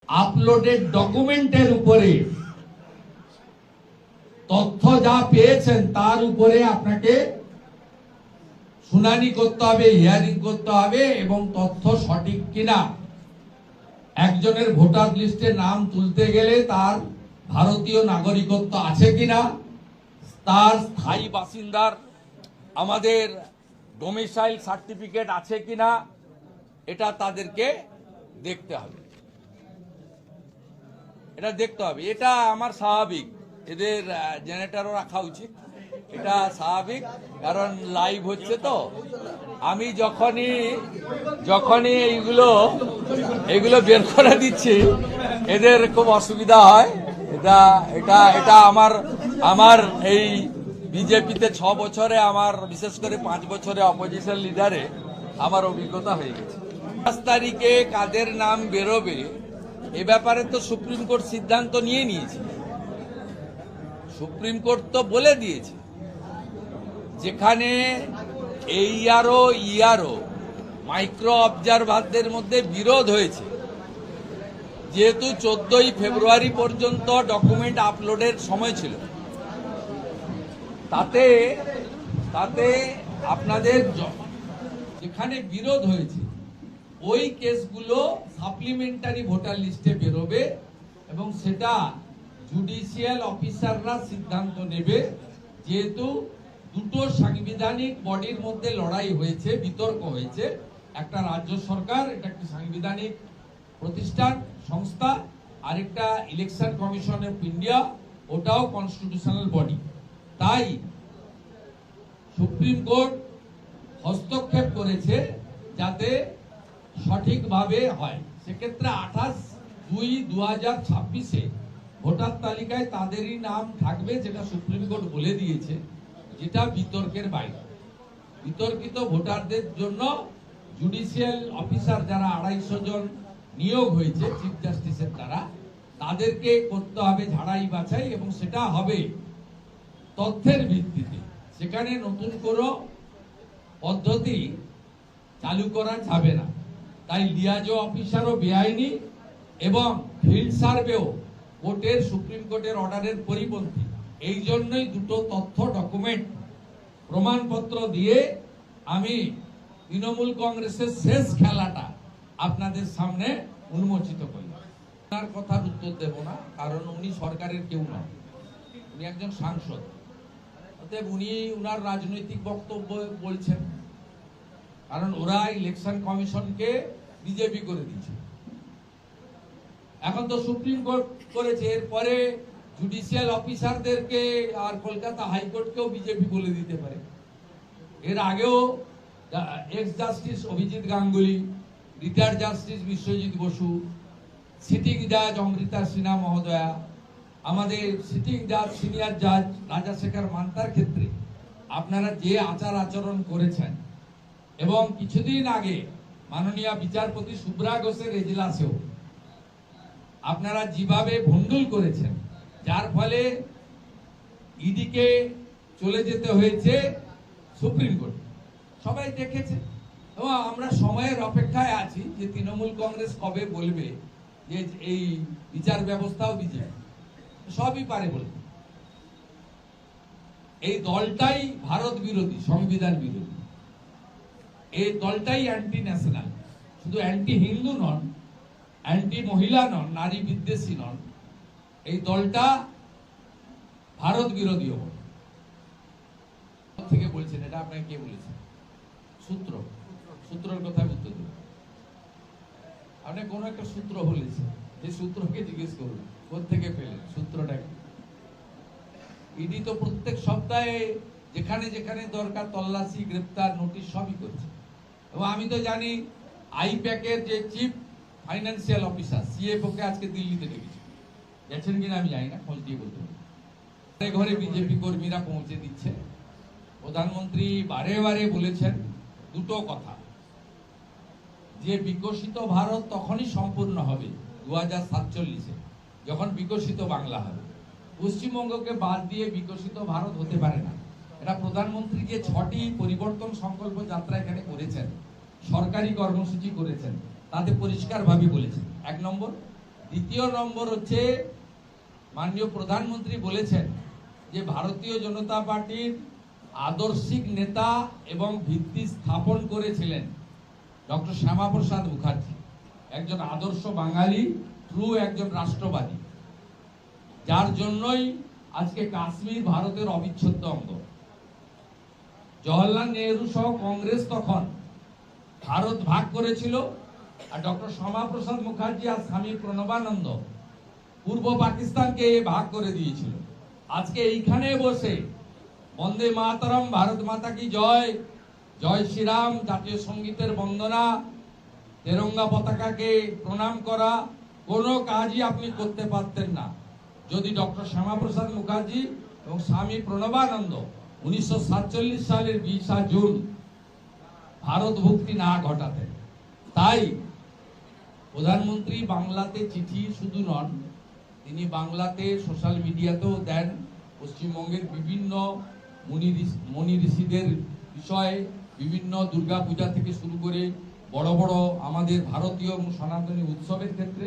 Uploaded ডকুমেন্টের উপরে তথ্য যা পেয়েছেন তার উপরে আপনাকে শুনানি করতে হবে, হিয়ারিং করতে হবে এবং তথ্য সঠিক কিনা। একজনের ভোটার লিস্টে নাম তুলতে গেলে তার ভারতীয় নাগরিকত্ব আছে কিনা, তার স্থায়ী বাসিন্দার আমাদের ডোমিসাইল সার্টিফিকেট আছে কিনা, এটা তাদেরকে দেখতে হবে। এটা আমার স্বাভাবিক, এদের জেনারেটরও রাখা উচিত, এটা স্বাভাবিক, কারণ লাইভ হচ্ছে তো। আমি যখনই এইগুলো বের করে দিচ্ছি এদের খুব অসুবিধা হয়। এটা আমার এই বিজেপিতে 6 বছরে, আমার বিশেষ করে 5 বছরে অপোজিশন লিডারে আমার অভিজ্ঞতা হয়ে গেছে। 5 তারিখে কাদের নাম বেরোবে এ ব্যাপারে তো সুপ্রিম কোর্ট সিদ্ধান্ত নিয়েছে। সুপ্রিম কোর্ট তো বলে দিয়েছে, যেখানে ইআরও মাইক্রো অবজারভারদের মধ্যে বিরোধ হয়েছে, যেহেতু 14ই ফেব্রুয়ারি পর্যন্ত ডকুমেন্ট আপলোডের সময় ছিল, তাতে আপনাদের যেখানে বিরোধ হয়েছে ওই কেসগুলো সাপ্লিমেন্টারি ভোটার লিস্টে বেরোবে এবং সেটা জুডিশিয়াল অফিসাররা সিদ্ধান্ত নেবে। যেহেতু দুটো সাংবিধানিক বডির মধ্যে লড়াই হয়েছে, বিতর্ক হয়েছে, একটা রাজ্য সরকার, এটা একটি সাংবিধানিক প্রতিষ্ঠান সংস্থা, আরেকটা ইলেকশন কমিশন অফ ইন্ডিয়া, ওটাও কনস্টিটিউশনাল বডি। তাই সুপ্রিম কোর্ট হস্তক্ষেপ করেছে যাতে সঠিকভাবে হয়। সেক্ষেত্রে 28/2/2026-এ ভোটার তালিকায় তাদেরই নাম থাকবে, যেটা সুপ্রিম কোর্ট বলে দিয়েছে, যেটা বিতর্কের বাইরে। বিতর্কিত ভোটারদের জন্য জুডিশিয়াল অফিসার যারা 250 জন নিয়োগ হয়েছে চিফ জাস্টিসের দ্বারা, তাদেরকে করতে হবে ঝাড়াই বাছাই এবং সেটা হবে তথ্যের ভিত্তিতে। সেখানে নতুন কোনো পদ্ধতি চালু করা যাবে না। তাই লিয়াজো অফিসারও বেআইনি এবং ফিল্ড সার্ভেও কোর্টের, সুপ্রিম কোর্টের অর্ডারের পরিপন্থী। এই জন্যই দুটো তথ্য ডকুমেন্ট প্রমাণপত্র দিয়ে আমি তৃণমূল কংগ্রেসের শেষ খেলাটা আপনাদের সামনে উন্মোচিত করি। ওনার কথার উত্তর দেব না, কারণ উনি সরকারের কেউ নন, উনি একজন সাংসদ। অতএব উনি উনার রাজনৈতিক বক্তব্য বলছেন, কারণ ওরা ইলেকশন কমিশনকে বিজেপি করে দিয়েছে। এখন তো সুপ্রিম কোর্ট করেছে, এরপরে জুডিশিয়াল অফিসারদেরকে আর কলকাতা হাইকোর্টকেও বিজেপি বলে দিতে পারে। এর আগেও ex justice Abhijit Ganguly, retired justice Biswajit Basu, sitting জাজ অমৃতা সিনহা মহোদয়া, আমাদের সিটিং জাজ সিনিয়র জাজ রাজাশেখর মান্তার ক্ষেত্রে আপনারা যে আচার আচরণ করেছেন, এবং কিছুদিন আগে মাননীয় বিচারপতি শুভ্রা ঘোষের এজলাসেও আপনারা যেভাবে ভণ্ডুল করেছেন, যার ফলে ইডিকে চলে যেতে হয়েছে সুপ্রিম কোর্ট, সবাই দেখেছে। এবং আমরা সময়ের অপেক্ষায় আছি যে তৃণমূল কংগ্রেস কবে বলবে যে এই বিচার ব্যবস্থাও বিজেপি, সবই পারে বলবে। এই দলটাই ভারত বিরোধী, সংবিধান বিরোধী। এই দলটাই অ্যান্টি ন্যাশনাল, শুধু অ্যান্টি হিন্দু নন, অ্যান্টি মহিলা নন, নারী বিদ্বেষী নন। এই দলটা ভারত বিরোধীও থেকে বলছেন। এটা আপনাকে কে বলেছেন? সূত্রের কথা উত্তর দেব। আপনি কোন একটা সূত্র বলেছেন, যে সূত্রকে জিজ্ঞেস করুন কোথেকে পেলেন, সূত্রটা কি? ইডি তো প্রত্যেক সপ্তাহে যেখানে যেখানে দরকার তল্লাশি, গ্রেপ্তার, নোটিশ সবই করছে। এবং আমি তো জানি আইপ্যাকের যে চিফ ফাইন্যান্সিয়াল অফিসার সিএফও কে আজকে দিল্লিতে ডেকেছে, গেছেন কিনা আমি জানি না, খোঁজ দিয়ে বলতে হবে। ঘরে বিজেপি কর্মীরা পৌঁছে দিচ্ছে। প্রধানমন্ত্রী বারে বারে বলেছেন দুটো কথা, যে বিকশিত ভারত তখনই সম্পূর্ণ হবে 2047-এ, যখন বিকশিত বাংলা হবে। পশ্চিমবঙ্গকে বাদ দিয়ে বিকশিত ভারত হতে পারে না। এটা প্রধানমন্ত্রী যে 6টি পরিবর্তন সংকল্প যাত্রা এখানে করেছেন, সরকারি কর্মসূচি করেছেন, তাতে পরিষ্কারভাবে বলেছেন। 1 নম্বর, দ্বিতীয় নম্বর হচ্ছে মাননীয় প্রধানমন্ত্রী বলেছেন যে ভারতীয় জনতা পার্টির আদর্শিক নেতা এবং ভিত্তি স্থাপন করেছিলেন ডক্টর শ্যামাপ্রসাদ মুখার্জি, একজন আদর্শ বাঙালি, ট্রু একজন রাষ্ট্রবাদী, যার জন্যই আজকে কাশ্মীর ভারতের অবিচ্ছেদ্য অঙ্গ। জওহরলাল নেহরু সহ কংগ্রেস তখন ভারত ভাগ করেছিল, আর ডক্টর শ্যামাপ্রসাদ মুখার্জি আর স্বামী প্রণবানন্দ পূর্ব পাকিস্তানকে ভাগ করে দিয়েছিল। আজকে এইখানে বসে বন্দে মাতরম, ভারত মাতা কি জয়, জয় শ্রীরাম, জাতীয় সঙ্গীতের বন্দনা, তেরঙ্গা পতাকাকে প্রণাম করা কোনো কাজই আপনি করতে পারতেন না যদি ডক্টর শ্যামাপ্রসাদ মুখার্জি এবং স্বামী প্রণবানন্দ 1947 সালের 20 জুন ভারত ভুক্তি না ঘটাতেন। তাই প্রধানমন্ত্রী বাংলাতে চিঠি শুধু নন, তিনি বাংলাতে সোশ্যাল মিডিয়াতেও দেন পশ্চিমবঙ্গের বিভিন্ন মুনি ঋষিদের বিষয়ে, বিভিন্ন দুর্গা পূজা থেকে শুরু করে বড় বড় আমাদের ভারতীয় এবং সনাতনী উৎসবের ক্ষেত্রে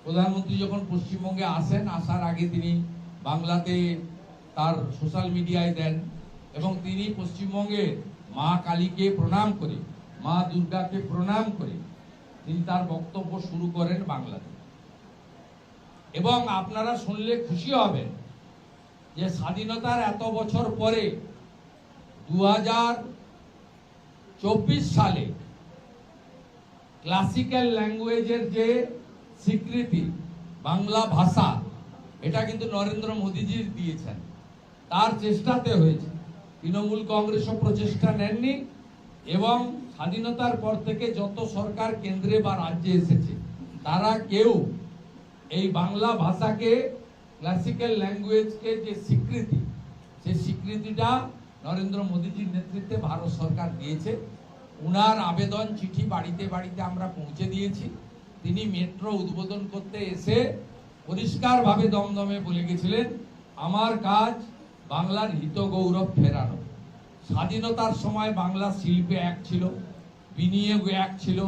প্রধানমন্ত্রী যখন পশ্চিমবঙ্গে আসেন, আসার আগে তিনি বাংলাতে তার সোশ্যাল মিডিয়ায় দেন এবং তিনি পশ্চিমবঙ্গে মা কালীকে প্রণাম করে, মা দুর্গাকে প্রণাম করে তিনি তার বক্তব্য শুরু করেন বাংলাতে। এবং আপনারা শুনলে খুশি হবেন যে স্বাধীনতার এত বছর পরে 2024 সালে ক্লাসিক্যাল ল্যাঙ্গুয়েজের যে স্বীকৃতি বাংলা ভাষা, এটা কিন্তু নরেন্দ্র মোদীজি দিয়েছেন, তার চেষ্টাতে হয়েছে। তৃণমূল কংগ্রেসও প্রচেষ্টা নেননি এবং স্বাধীনতার পর থেকে যত সরকার কেন্দ্রে বা রাজ্যে এসেছে তারা কেউ এই বাংলা ভাষাকে, ক্লাসিক্যাল ল্যাঙ্গুয়েজকে যে স্বীকৃতি, সেই স্বীকৃতিটা নরেন্দ্র মোদীজির নেতৃত্বে ভারত সরকার দিয়েছে। উনার আবেদন চিঠি বাড়িতে বাড়িতে আমরা পৌঁছে দিয়েছি। তিনি মেট্রো উদ্বোধন করতে এসে পরিষ্কারভাবে দমদমে বলে গেছিলেন, আমার কাজ বাংলার হিত গৌরব ফেরানো। স্বাধীনতার সময় বাংলা শিল্পে এক ছিল, বিনিয়োগ এক ছিল,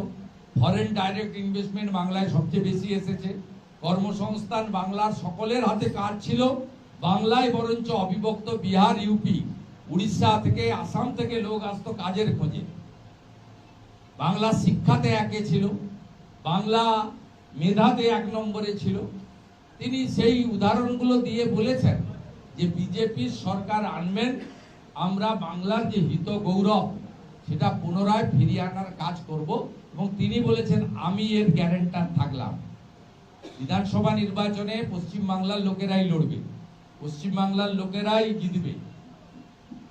ফরেন ডাইরেক্ট ইনভেস্টমেন্ট বাংলায় সবচেয়ে বেশি এসেছে, কর্মসংস্থান বাংলার সকলের হাতে কাজ ছিল। বাংলায় বরঞ্চ অবিভক্ত বিহার, ইউপি, উড়িষ্যা থেকে, আসাম থেকে লোক আসতো কাজের খোঁজে। বাংলা শিক্ষাতে একে ছিল, বাংলা মেধাতে 1 নম্বরে ছিল। তিনি সেই উদাহরণগুলো দিয়ে বলেছেন যে বিজেপির সরকার আনবেন, আমরা বাংলার যে হিত গৌরব সেটা পুনরায় ফিরিয়ে আনার কাজ করব। এবং তিনি বলেছেন, আমি এর গ্যারান্টার থাকলাম। বিধানসভা নির্বাচনে পশ্চিমবাংলার লোকেরাই লড়বে, পশ্চিমবাংলার লোকেরাই জিতবে,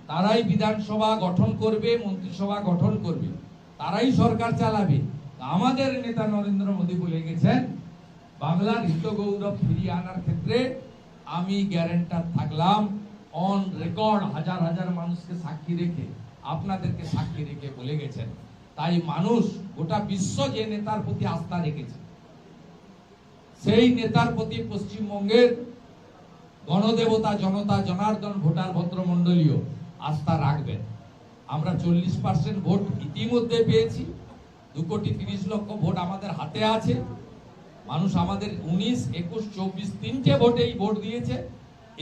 তারাই বিধানসভা গঠন করবে, মন্ত্রিসভা গঠন করবে, তারাই সরকার চালাবে। আমাদের নেতা নরেন্দ্র মোদী বলে গেছেন, বাংলার হিত গৌরব ফিরিয়ে আনার ক্ষেত্রে আমি গ্যারান্টার থাকলাম। অন রেকর্ড হাজার হাজার মানুষকে সাক্ষী রেখে, আপনাদেরকে সাক্ষী রেখে বলে গেছেন। তাই মানুষ, গোটা বিশ্ব যে নেতার প্রতি আস্থা রেখেছে, সেই নেতার প্রতি পশ্চিমবঙ্গের গণদেবতা, জনতা, জনার্দন, ভোটার ভদ্রমণ্ডলীয় আস্থা রাখবেন। আমরা 40% ভোট ইতিমধ্যে পেয়েছি, 2,30,00,000 ভোট আমাদের হাতে আছে। মানুষ আমাদের 19, 21, 24 তিনটে ভোটেই ভোট দিয়েছে।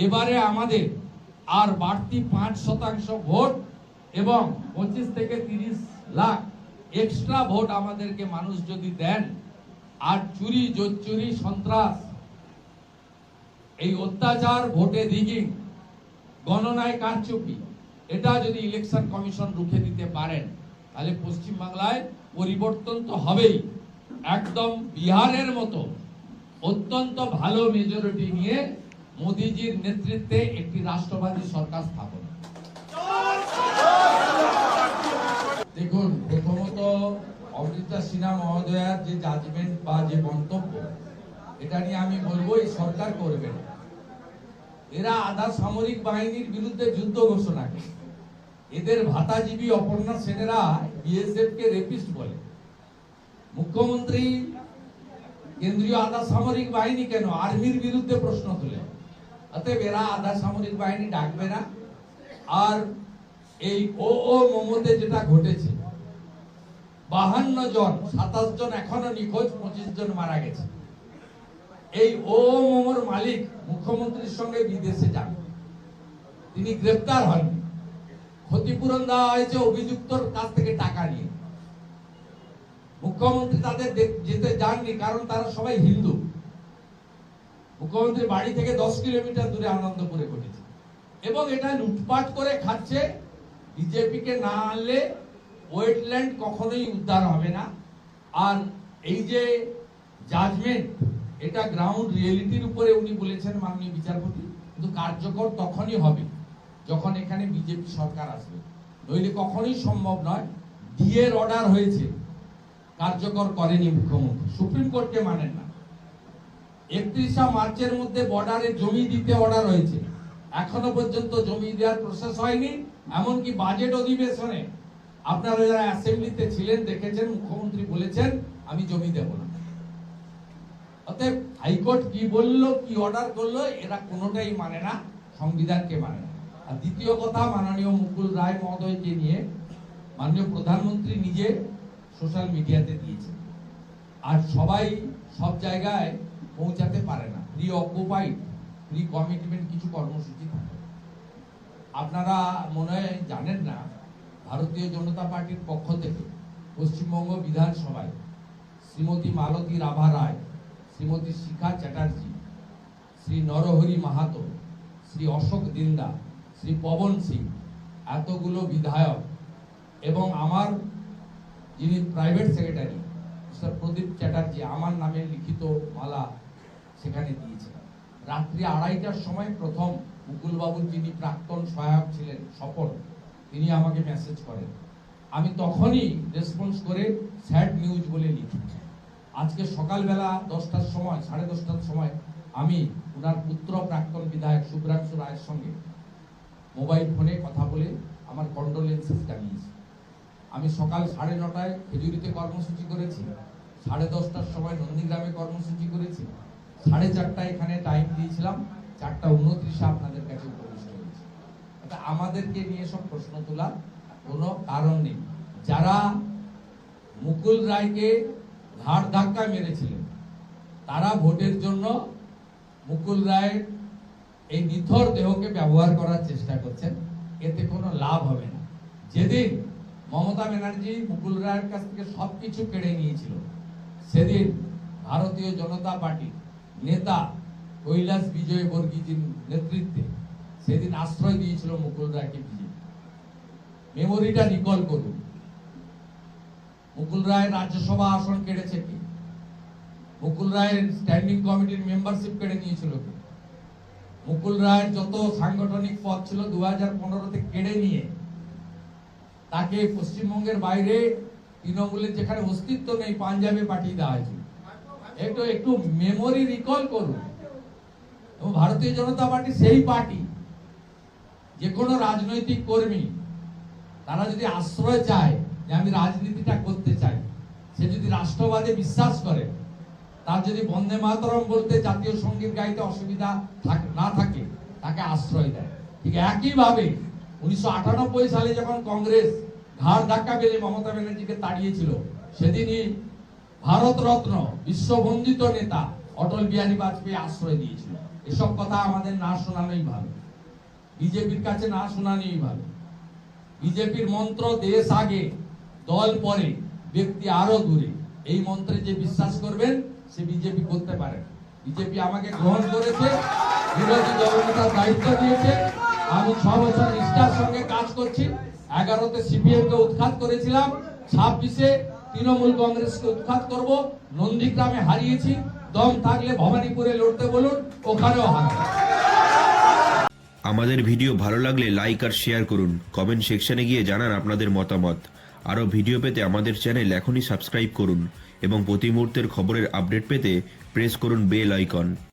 এবারে আমাদের আর বাড়তি 5% ভোট এবং 25 থেকে 30 লাখ এক্সট্রা ভোট আমাদেরকে মানুষ যদি দেন, আর চুরি, জোচ্চুরি, সন্ত্রাস, এই অত্যাচার, ভোটে রিগিং, গণনায় কারচুপি, এটা যদি ইলেকশন কমিশন রুখে দিতে পারেন, তাহলে পশ্চিমবাংলায় পরিবর্তন তো হবেই। একদম বিহারের মতো অত্যন্ত ভালো মেজরিটি নিয়ে মোদীজির নেতৃত্বে একটি রাষ্ট্রবাদী সরকার স্থাপন। দেখুন, প্রথমত অমৃতা সিনহা মহোদয়ার যে জাজমেন্ট বা যে মন্তব্য, এটা নিয়ে আমি বলবো এই সরকার করবে না। এরা আধা সামরিক বাহিনীর বিরুদ্ধে যুদ্ধ ঘোষণা করে, এদের ভাতাজীবী অপর্ণা সেনেরা বিএসএফ কে রেপিস্ট বলে। মুখ্যমন্ত্রী কেন্দ্রীয় আধা সামরিক বাহিনী কেন, আর্মির বিরুদ্ধে প্রশ্ন তুলে। অতএব এরা আধা সামরিক বাহিনী ডাকবে না। আর এই মমতে যেটা ঘটেছে, 52 জন, 27 জন এখনো নিখোঁজ, 25 জন মারা গেছে। এই ওমর মালিক মুখ্যমন্ত্রীর সঙ্গে বিদেশে যান, তিনি গ্রেপ্তার হননি, ক্ষতিপূরণ দেওয়া হয়েছে অভিযুক্তর কাছ থেকে টাকা নিয়ে। মুখ্যমন্ত্রী তাদের যেতে যাননি, কারণ তারা সবাই হিন্দু। মুখ্যমন্ত্রী বাড়ি থেকে 10 কিলোমিটার দূরে আনন্দপুরে ঘটেছে, এবং এটা লুটপাট করে খাচ্ছে। বিজেপিকে না আনলে ওয়েটল্যান্ড কখনোই উদ্ধার হবে না। আর এই যে জাজমেন্ট, এটা গ্রাউন্ড রিয়েলিটির উপরে উনি বলেছেন মাননীয় বিচারপতি, কিন্তু কার্যকর তখনই হবে যখন এখানে বিজেপি সরকার আসবে, নইলে কখনোই সম্ভব নয়। ডিএর অর্ডার হয়েছে, কার্যকর করেনি মুখ্যমন্ত্রী, সুপ্রিম কোর্টকে মানেন না। 31 মার্চের মধ্যে বর্ডারে জমি দিতে অর্ডার হয়েছে, এখনো পর্যন্ত জমি দেওয়ার প্রসেস হয়নি। এমনকি বাজেট অধিবেশনে আপনারা যারা অ্যাসেম্বলিতে ছিলেন দেখেছেন, মুখ্যমন্ত্রী বলেছেন আমি জমি দেব না। অতএব হাইকোর্ট কি বললো, কি অর্ডার করলো, এরা কোনোটাই মানে না, সংবিধানকে মানে না। আর দ্বিতীয় কথা, মাননীয় মুকুল রায় মহোদয়কে নিয়ে মাননীয় প্রধানমন্ত্রী নিজে সোশ্যাল মিডিয়াতে দিয়েছেন, আর সবাই সব জায়গায় পৌঁছাতে পারে না। প্রি অকুপাইড, প্রি কমিটমেন্ট কিছু কর্মসূচি থাকে। আপনারা মনে হয় জানেন না, ভারতীয় জনতা পার্টির পক্ষ থেকে পশ্চিমবঙ্গ বিধানসভায় শ্রীমতী মালতী রাভা রায়, শ্রীমতী শিখা চ্যাটার্জি, শ্রী নরহরি মাহাতো, শ্রী অশোক দিন্দা, শ্রী পবন সিং, এতগুলো বিধায়ক এবং আমার যিনি প্রাইভেট সেক্রেটারি মিস্টার প্রদীপ চ্যাটার্জি, আমার নামে লিখিত মালা সেখানে দিয়েছেন। রাত্রি 2:30টার সময় প্রথম মুকুলবাবুর যিনি প্রাক্তন সহায়ক ছিলেন স্বপন, তিনি আমাকে মেসেজ করেন। আমি তখনই রেসপন্স করে স্যাড নিউজ বলে লিখি। আজকে সকালবেলা 10টার সময়, 10:30টার সময় আমি ওনার পুত্র প্রাক্তন বিধায়ক শুভ্রাংশু রায়ের সঙ্গে মোবাইল ফোনে কথা বলে আমার কন্ডোলেন্সেস জানিয়েছি। আমি সকাল 9:30টায় খেজুরিতে কর্মসূচি করেছি, 10:30টার সময় নন্দীগ্রামে কর্মসূচি করেছি, 4:30টায় এখানে টাইম দিয়েছিলাম, 4:29 আপনাদের কাছে উপবিষ্ট হয়েছি। আমাদেরকে নিয়ে সব প্রশ্ন তোলার কোনো কারণ নেই। যারা মুকুল রায়কে ঘাড় ধাক্কা মেরেছিলেন, তারা ভোটের জন্য মুকুল রায়ের এই নিথর দেহকে ব্যবহার করার চেষ্টা করছেন, এতে কোনো লাভ হবে না। যেদিন মমতা ব্যানার্জি মুকুল রায়ের কাছ থেকে সবকিছু কেড়ে নিয়েছিল, সেদিন ভারতীয় জনতা পার্টি নেতা কৈলাস বিজয় বর্গীজির নেতৃত্বে সেদিন আশ্রয় দিয়েছিল মুকুল রায়কে বিজেপি। মেমোরিটা রিকল করুন, মুকুল রায়ের রাজ্যসভা আসন কেড়েছে কি? মুকুল রায়ের স্ট্যান্ডিং কমিটির মেম্বারশিপ কেড়ে নিয়েছিল কি? মুকুল রায়ের যত সাংগঠনিক পদ ছিল 2015-তে কেড়ে নিয়ে তাকে পশ্চিমবঙ্গের বাইরে তৃণমূলের যেখানে অস্তিত্ব নেই পাঞ্জাবে পাঠিয়ে দেওয়া হয়েছিল। একটু মেমোরি রিকল করুন। এবং ভারতীয় জনতা পার্টি সেই পার্টি, যে কোনো রাজনৈতিক কর্মী তারা যদি আশ্রয় চায় যে আমি রাজনীতিটা করতে চাই, সে যদি রাষ্ট্রবাদে বিশ্বাস করে, তার যদি বন্দে মাতরম বলতে জাতীয় সঙ্গীত গাইতে অসুবিধা না থাকে, তাকে আশ্রয় দেয়। ঠিক একইভাবে 1998 সালে যখন কংগ্রেস ঘাড় ধাক্কা মেরে মমতা ব্যানার্জিকে তাড়িয়েছিল, সেদিনই ভারতরত্ন বিশ্ববন্দিত নেতা অটল বিহারী বাজপেয়ী আশ্রয় দিয়েছিল। এসব কথা আমাদের না শোনানোই ভালো, বিজেপির কাছে না শোনানোই ভালো। বিজেপির মন্ত্র দেশ আগে, দল পরে, ব্যক্তি আরো দূরে, এই মন্ত্রে যে বিশ্বাস করবেন সে বিজেপি করতে পারে। বিজেপি আমাকে গ্রহণ করেছে, বিরোধী দলনেতার দায়িত্ব দিয়েছে, আমি 6 বছর নিষ্ঠার সঙ্গে কাজ করছি। 11তে সিপিএম কে উৎখাত করেছিলাম, 26-এ তৃণমূল কংগ্রেসকে উৎখাত করব। নন্দীগ্রামে হারিয়েছি, দম থাকলে ভবানীপুরে লড়তে বলুন, ওখানেও হারাবো। আমাদের ভিডিও ভালো লাগলে লাইক আর শেয়ার করুন, কমেন্ট সেকশনে গিয়ে জানান আপনাদের মতামত। আরও ভিডিও পেতে আমাদের চ্যানেল এখনই সাবস্ক্রাইব করুন এবং প্রতি মুহূর্তের খবরের আপডেট পেতে প্রেস করুন বেল আইকন।